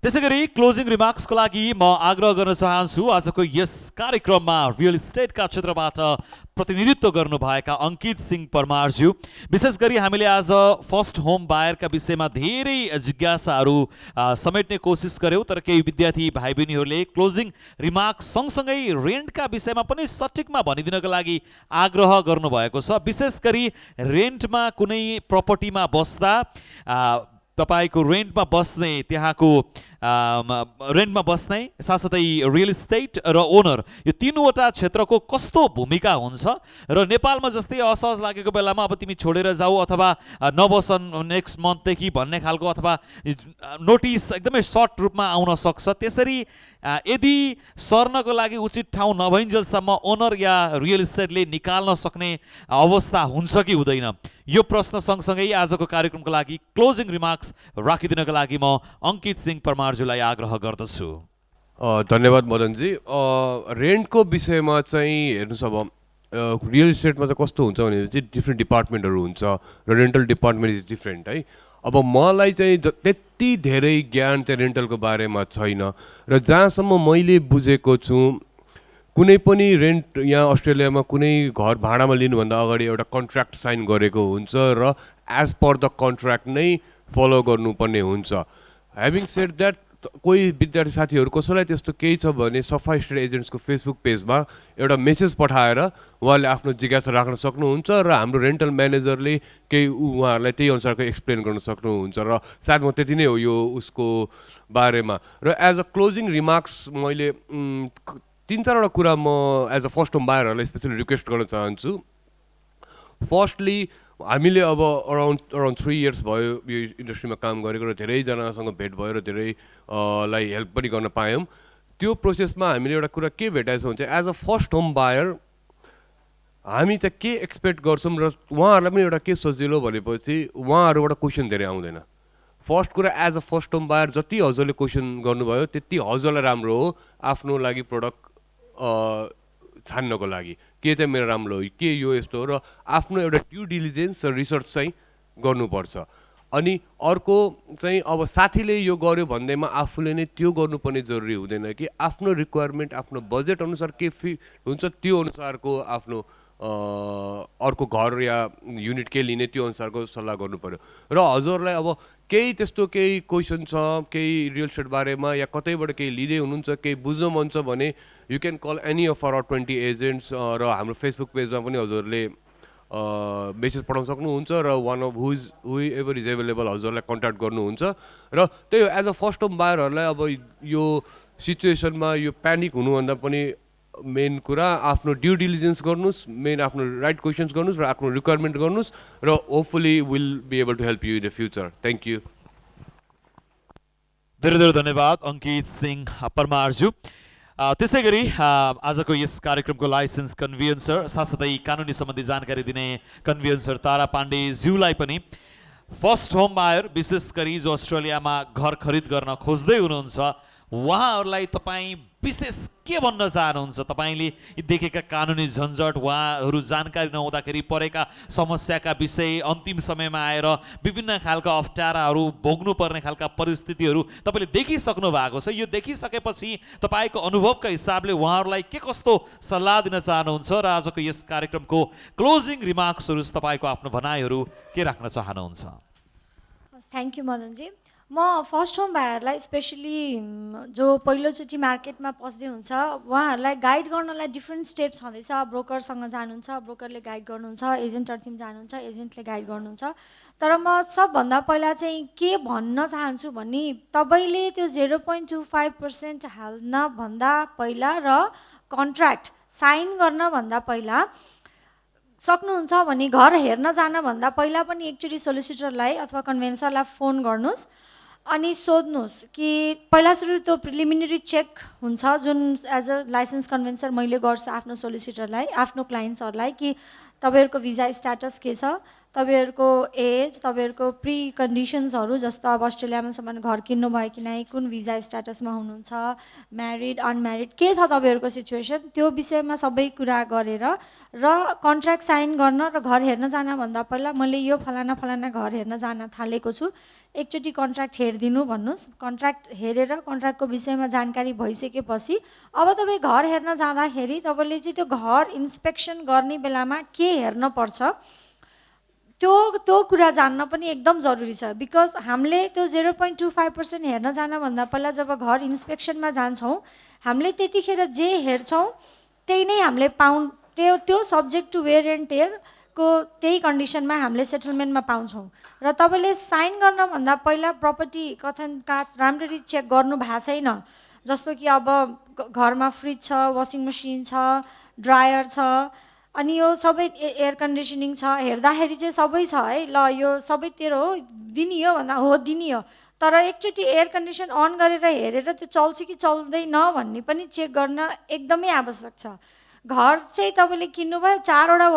त्यसैगरी क्लोजिङ रिमार्क्सको लागि म आग्रह गर्न चाहन्छु आजको यस कार्यक्रममा रियल इस्टेटका क्षेत्रबाट प्रतिनिधित्व गर्नुभएका अङ्कित सिंह परमारज्यू। विशेष गरी हामीले आज फर्स्ट होम बायरका विषयमा धेरै जिज्ञासाहरू समेट्ने कोसिस गर्यौँ, तर केही विद्यार्थी भाइ बहिनीहरूले क्लोजिङ रिमार्क्स सँगसँगै रेन्टका विषयमा पनि सठिकमा भनिदिनको लागि आग्रह गर्नुभएको छ। विशेष गरी रेन्टमा कुनै प्रपर्टीमा बस्दा तपाईको रेन्टमा बस्ने त्यहाँको रेन्टमा बस्ने साथसाथै रियल इस्टेट र ओनर यो तीनवटा क्षेत्रको कस्तो भूमिका हुन्छ र नेपालमा जस्तै असहज लागेको बेलामा अब तिमी छोडेर जाऊ अथवा नबसन नेक्स्ट मन्थदेखि भन्ने खालको अथवा नोटिस एकदमै सर्ट रूपमा आउन सक्छ। त्यसरी यदि सर्नको लागि उचित ठाउँ नभइन्जेलसम्म ओनर या रियल इस्टेटले निकाल्न सक्ने अवस्था हुन्छ कि हुँदैन, यो प्रश्न सँगसँगै आजको कार्यक्रमको लागि क्लोजिङ रिमार्क्स राखिदिनको लागि म अङ्कित सिंह परमारज्यूलाई आग्रह गर्दछु। धन्यवाद मदनजी। रेन्टको विषयमा चाहिँ हेर्नुहोस्, अब रियल इस्टेटमा चाहिँ कस्तो हुन्छ भने चाहिँ डिफ्रेन्ट डिपार्टमेन्टहरू हुन्छ र रेन्टल डिपार्टमेन्ट इज डिफ्रेन्ट है। अब मलाई चाहिँ त्यति धेरै ज्ञान चाहिँ रेन्टलको बारेमा छैन र जहाँसम्म मैले बुझेको छु कुनै पनि रेन्ट यहाँ अस्ट्रेलियामा कुनै घर भाडामा लिनुभन्दा अगाडि एउटा कन्ट्र्याक्ट साइन गरेको हुन्छ र एज पर द कन्ट्र्याक्ट नै फलो गर्नुपर्ने हुन्छ। ह्याभिङ सेड द्याट कोही विद्यार्थी साथीहरू कसैलाई त्यस्तो केही छ भने सफा स्टेट एजेन्ट्सको फेसबुक पेजमा एउटा मेसेज पठाएर उहाँले आफ्नो जिज्ञासा राख्न सक्नुहुन्छ र हाम्रो रेन्टल म्यानेजरले केही उहाँहरूलाई त्यही अनुसारको एक्सप्लेन गर्न सक्नुहुन्छ र सायद म त्यति नै हो यो उसको बारेमा। र एज अ क्लोजिङ रिमार्क्स मैले 3-4वटा कुरा म एज अ फर्स्ट होम बायरहरूलाई स्पेसली रिक्वेस्ट गर्न चाहन्छु। फर्स्टली हामीले अब अराउन्ड 3 इयर्स भयो यो इन्डस्ट्रीमा काम गरेको र धेरैजनासँग भेट भयो र धेरैलाई हेल्प पनि गर्न पायौँ। त्यो प्रोसेसमा हामीले एउटा कुरा के भेटाएछ भने चाहिँ as a first home buyer हामी चाहिँ के एक्सपेक्ट गर्छौँ र उहाँहरूलाई पनि एउटा के सजिलो भनेपछि उहाँहरूबाट क्वेसन धेरै आउँदैन। फर्स्ट कुरा as a first home buyer जति हजुरले क्वेसन गर्नुभयो त्यति हजुरलाई राम्रो हो आफ्नो लागि प्रडक्ट छान्नको लागि के चाहिँ मेरो राम्रो हो के यो यस्तो हो र आफ्नो एउटा ड्यु डिलिजेन्स र रिसर्च चाहिँ गर्नुपर्छ। अनि अर्को चाहिँ अब साथीले यो गर्यो भन्दैमा आफूले नै त्यो गर्नुपर्ने जरुरी हुँदैन कि आफ्नो रिक्वायरमेन्ट आफ्नो बजेट अनुसार के फिट हुन्छ त्यो अनुसारको आफ्नो अर्को घर या युनिट के लिने त्यो अनुसारको सल्लाह गर्नु पर्यो। र हजुरलाई अब केही त्यस्तो केही क्वेसन छ केही रियल इस्टेट बारेमा या कतैबाट केही लिँदै हुनुहुन्छ केही बुझ्नु मन छ भने you can call any of our 20 agents र हाम्रो फेसबुक पेजमा पनि हजुरले मेसेज पठाउन सक्नुहुन्छ र one of who ever is available हजुरलाई कन्ट्याक्ट गर्नुहुन्छ। र त्यही हो एज अ फर्स्ट होम बायरहरूलाई अब यो सिचुएसनमा यो प्यानिक हुनुभन्दा पनि मेन कुरा आफ्नो ड्यु डिलिजेन्स गर्नुहोस्, मेन आफ्नो राइट क्वेसन्स गर्नुहोस् र आफ्नो रिक्वायरमेन्ट गर्नुहोस् र hopefully will be able to help you in the future. Thank you. धेरै धेरै धन्यवाद अङ्कित सिंह परमारज्यू। त्यसै गरी आजको यस कार्यक्रमको लाइसेन्स कन्भियन्सर साथसाथै कानुनी सम्बन्धी जानकारी दिने कन्भियन्सर तारा पाण्डेज्यूलाई पनि फर्स्ट होम बायर विशेष गरी जो अस्ट्रेलियामा घर खरिद गर्न खोज्दै हुनुहुन्छ उहाँहरूलाई तपाईँ विशेष के भन्न चाहनुहुन्छ? तपाईँले देखेका कानुनी झन्झट उहाँहरू जानकारी नहुँदाखेरि परेका समस्याका विषय अन्तिम समयमा आएर विभिन्न खालका अप्ठ्याराहरू भोग्नुपर्ने खालका परिस्थितिहरू तपाईँले देखिसक्नु भएको छ। यो देखिसकेपछि तपाईँको अनुभवका हिसाबले उहाँहरूलाई के कस्तो सल्लाह दिन चाहनुहुन्छ र आजको यस कार्यक्रमको क्लोजिङ रिमार्क्सहरू तपाईँको आफ्नो भनाइहरू के राख्न चाहनुहुन्छ? Thank you Madanji. म फर्स्ट होम बायरलाई स्पेसली जो पहिलोचोटि मार्केटमा पस्दै हुन्छ उहाँहरूलाई गाइड गर्नलाई डिफ्रेन्ट स्टेप्स छँदैछ। ब्रोकरसँग जानुहुन्छ, ब्रोकरले गाइड गर्नुहुन्छ, एजेन्टहरूतिर जानुहुन्छ, एजेन्टले गाइड गर्नुहुन्छ। तर म सबभन्दा पहिला चाहिँ के भन्न चाहन्छु भने तपाईँले त्यो 0.25% हाल्नभन्दा पहिला र कन्ट्र्याक्ट साइन गर्नभन्दा पहिला सक्नुहुन्छ भने घर हेर्न जानभन्दा पहिला पनि एकचोटि सोलिसिटरलाई अथवा कन्भेन्सरलाई फोन गर्नुहोस् अनि सोध्नुहोस् कि पहिला सुरु त्यो प्रिलिमिनरी चेक हुन्छ जुन एज अ लाइसेन्स कन्भेन्सर मैले गर्छु आफ्नो सोलिसिटरलाई आफ्नो क्लाइन्ट्सहरूलाई कि तपाईँहरूको भिजा स्ट्याटस के छ, तपाईँहरूको एज, तपाईँहरूको प्री कन्डिसन्सहरू, जस्तो अब अस्ट्रेलियामा सामान घर किन्नु भयो कि नै, कुन भिजा स्ट्याटसमा हुनुहुन्छ, म्यारिड अनम्यारिड के छ तपाईँहरूको सिचुएसन, त्यो विषयमा सबै कुरा गरेर र कन्ट्र्याक्ट साइन गर्न र घर हेर्न जानभन्दा पहिला मैले यो फलाना फलाना घर हेर्न जान थालेको छु, एकचोटि कन्ट्र्याक्ट हेरिदिनु भन्नुहोस्। कन्ट्र्याक्ट हेरेर कन्ट्र्याक्टको विषयमा जानकारी भइसकेपछि अब तपाईँ घर हेर्न जाँदाखेरि तपाईँले चाहिँ त्यो घर इन्सपेक्सन गर्ने बेलामा के हेर्न पर्छ त्यो कुरा जान्न पनि एकदम जरुरी छ। बिकज हामीले त्यो 0.25% हेर्न जानभन्दा पहिला जब घर इन्सपेक्सनमा जान्छौँ हामीले त्यतिखेर जे हेर्छौँ त्यही नै हामीले त्यो सब्जेक्ट टु वेयर एन्ड टेयरको त्यही कन्डिसनमा हामीले सेटलमेन्टमा पाउँछौँ। र तपाईँले साइन गर्नभन्दा पहिला प्रपर्टी कथन काट राम्ररी चेक गर्नु भएको छैन, जस्तो कि अब घरमा फ्रिज छ, वासिङ मेसिन छ, ड्रायर छ, अनि यो सबै एयर कन्डिसनिङ छ, हेर्दाखेरि चाहिँ सबै छ है, ल यो सबै तेरो हो दिने हो भन्दा हो दिने हो, तर एकचोटि एयर कन्डिसन अन गरेर हेरेर त्यो चल्छ कि चल्दैन भन्ने पनि चेक गर्न एकदमै आवश्यक छ। घर चाहिँ तपाईँले किन्नुभयो 4वटा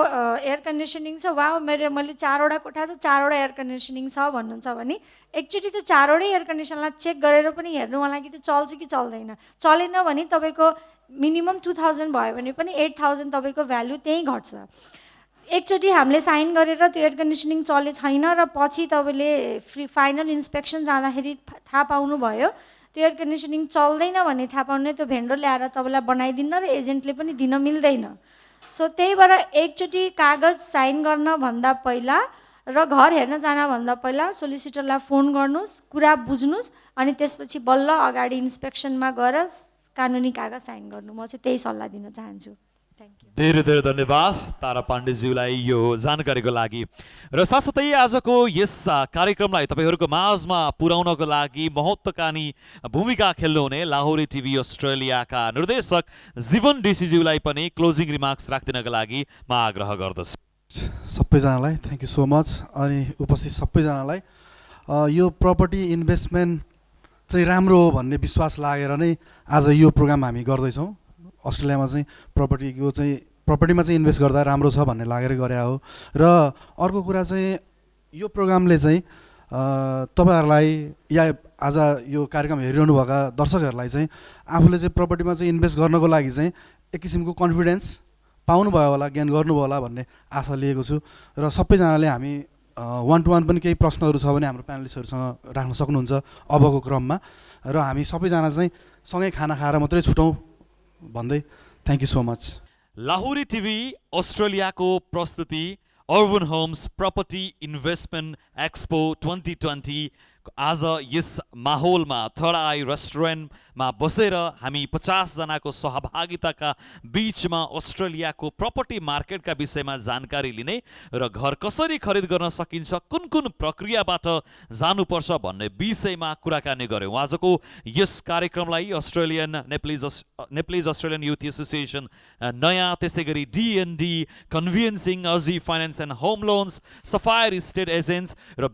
एयर कन्डिसनिङ छ, वा मैले 4वटा कोठा छ 4वटा एयर कन्डिसनिङ छ भन्नुहुन्छ भने एकचोटि त्यो 4वटै एयर कन्डिसनलाई चेक गरेर पनि हेर्नु होला कि त्यो चल्छ कि चल्दैन। चलेन भने तपाईँको मिनिमम 2000 भयो भने पनि 8000 तपाईँको भ्यालु त्यहीँ घट्छ। एकचोटि हामीले साइन गरेर त्यो एयर कन्डिसनिङ चले छैन र पछि तपाईँले फाइनल इन्सपेक्सन जाँदाखेरि थाहा पाउनुभयो त्यो एयर कन्डिसनिङ चल्दैन भने थाहा पाउने, त्यो भेन्डर ल्याएर तपाईँलाई बनाइदिन्न र एजेन्टले पनि दिन मिल्दैन। सो त्यही भएर एकचोटि कागज साइन गर्नभन्दा पहिला र घर हेर्न जानभन्दा पहिला सोलिसिटरलाई फोन गर्नुहोस्, कुरा बुझ्नुहोस्, अनि त्यसपछि बल्ल अगाडि इन्सपेक्सनमा गएर कानुनी कागज साइन गर्नु। म चाहिँ त्यही सल्लाह दिन चाहन्छु। Thank you. धेरै धेरै धन्यवाद तारा पाण्डेज्यूलाई यो जानकारीको लागि। र साथसाथै आजको यस कार्यक्रमलाई तपाईँहरूको माझमा पुर्याउनको लागि महत्त्वकानी भूमिका खेल्नुहुने लाहोरी टिभी अस्ट्रेलियाका निर्देशक जीवन डीसीज्यूलाई पनि क्लोजिङ रिमार्क्स राखिदिनको लागि म आग्रह गर्दछु। सबैजनालाई थ्याङ्क यू सो मच। अनि उपस्थित सबैजनालाई यो प्रपर्टी इन्भेस्टमेन्ट चाहिँ राम्रो हो भन्ने विश्वास लागेर नै आज यो प्रोग्राम हामी गर्दैछौँ। अस्ट्रेलियामा चाहिँ प्रपर्टीमा चाहिँ इन्भेस्ट गर्दा राम्रो छ भन्ने लागेर गरे हो। र अर्को कुरा चाहिँ यो प्रोग्रामले चाहिँ तपाईँहरूलाई या आज यो कार्यक्रम हेरिरहनु भएका दर्शकहरूलाई चाहिँ आफूले चाहिँ प्रपर्टीमा चाहिँ इन्भेस्ट गर्नको लागि चाहिँ एक किसिमको कन्फिडेन्स पाउनुभयो होला, ज्ञान गर्नुभयो होला भन्ने आशा लिएको छु। र सबैजनाले हामी 1-to-1 पनि केही प्रश्नहरू छ भने हाम्रो प्यानलिस्टहरूसँग राख्न सक्नुहुन्छ अबको क्रममा, र हामी सबैजना चाहिँ सँगै खाना खाएर मात्रै छुटौँ भन्दै thank you so much. Lahori TV अस्ट्रेलियाको प्रस्तुति urban homes property investment expo 2020 आज यस माहौलमा थर्ड आई रेस्टुरेन्टमा बसेर हामी 50 जनाको सहभागिताका बीचमा अस्ट्रेलियाको प्रपर्टी मार्केटका विषयमा जानकारी लिने र घर कसरी खरिद गर्न सकिन्छ, कुन कुन प्रक्रियाबाट जानुपर्छ भन्ने विषयमा कुराकानी गर्यौँ। आजको यस कार्यक्रमलाई नेप्लिज अस्ट्रेलियन युथ एसोसिएसन नयाँ, त्यसै गरी DND कन्भिन्सिङ अजी finance and home loans, sapphire state agents र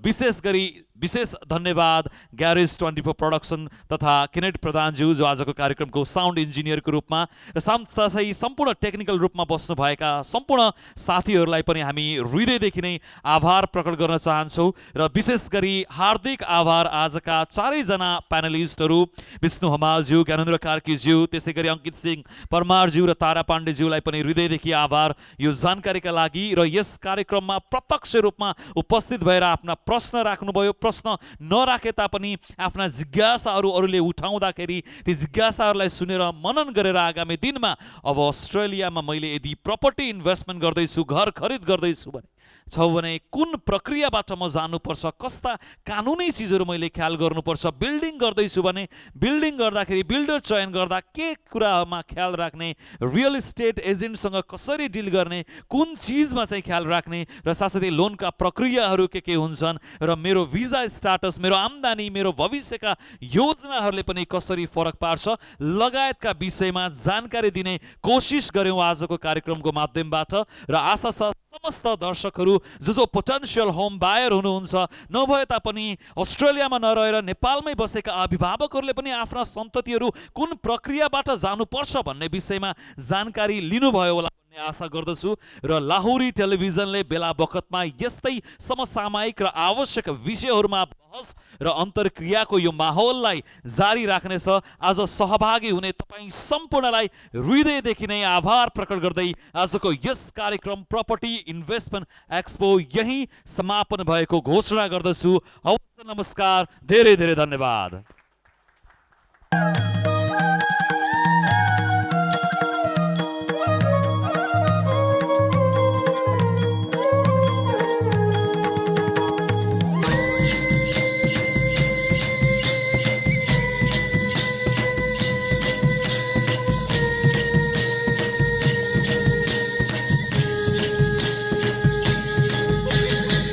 विशेष धन्यवाद ग्यारेज 24 प्रोडक्सन तथा केनेट प्रधानज्यू जो आजको कार्यक्रमको साउन्ड इन्जिनियरको रूपमा र साथसाथै सम्पूर्ण टेक्निकल रूपमा बस्नुभएका सम्पूर्ण साथीहरूलाई पनि हामी हृदयदेखि नै आभार प्रकट गर्न चाहन्छौँ। र विशेष गरी हार्दिक आभार आजका चारैजना प्यानलिस्टहरू विष्णु हमालज्यू, ज्ञानेन्द्र कार्कीज्यू, त्यसै गरी अङ्कित सिंह परमारज्यू र तारा पाण्डेज्यूलाई पनि हृदयदेखि आभार यो जानकारीका लागि। र यस कार्यक्रममा प्रत्यक्ष रूपमा उपस्थित भएर आफ्ना प्रश्न राख्नुभयो, प्रश्न नराखे तापनि आफ्ना जिज्ञासाहरू अरूले उठाउँदाखेरि ती जिज्ञासाहरूलाई सुनेर मनन गरेर आगामी दिनमा अब अस्ट्रेलियामा मैले यदि प्रपर्टी इन्भेस्टमेन्ट गर्दैछु, घर खरिद गर्दैछु भने कुन प्रक्रियाबाट म जानुपर्छ, कस्ता कानुनी चिजहरू मैले ख्याल गर्नुपर्छ, बिल्डिङ गर्दैछु भने बिल्डिङ गर्दाखेरि बिल्डर चयन गर्दा के कुरामा ख्याल राख्ने, रियल इस्टेट एजेन्टसँग कसरी डिल गर्ने, कुन चिजमा चाहिँ ख्याल राख्ने, र साथसाथै लोनका प्रक्रियाहरू के हुन्छन्, र मेरो भिजा स्टाटस, मेरो आम्दानी, मेरो भविष्यका योजनाहरूले पनि कसरी फरक पार्छ लगायतका विषयमा जानकारी दिने कोसिस गर्यौँ आजको कार्यक्रमको माध्यमबाट। र आशा छ समस्त दर्शकहरू जो पोटेन्सियल होम बायर हुनुहुन्छ, नभए तापनि अस्ट्रेलियामा नरहेर नेपालमै बसेका अभिभावकहरूले पनि आफ्ना सन्ततिहरू कुन प्रक्रियाबाट जानुपर्छ भन्ने विषयमा जानकारी लिनुभयो होला भन्ने आशा गर्दछु र लाहुरी टेलिभिजनले बेला बखतमा यस्तै समसामयिक र आवश्यक विषयहरूमा बहस र अन्तर्क्रियाको यो माहौललाई जारी राख्नेछ। आज सहभागी हुने तपाईँ सम्पूर्णलाई हृदयदेखि नै आभार प्रकट गर्दै आजको यस कार्यक्रम प्रपर्टी इन्भेस्टमेन्ट एक्सपो यही समापन भएको घोषणा गर्दछु। हवस्, नमस्कार, धेरै धेरै धन्यवाद।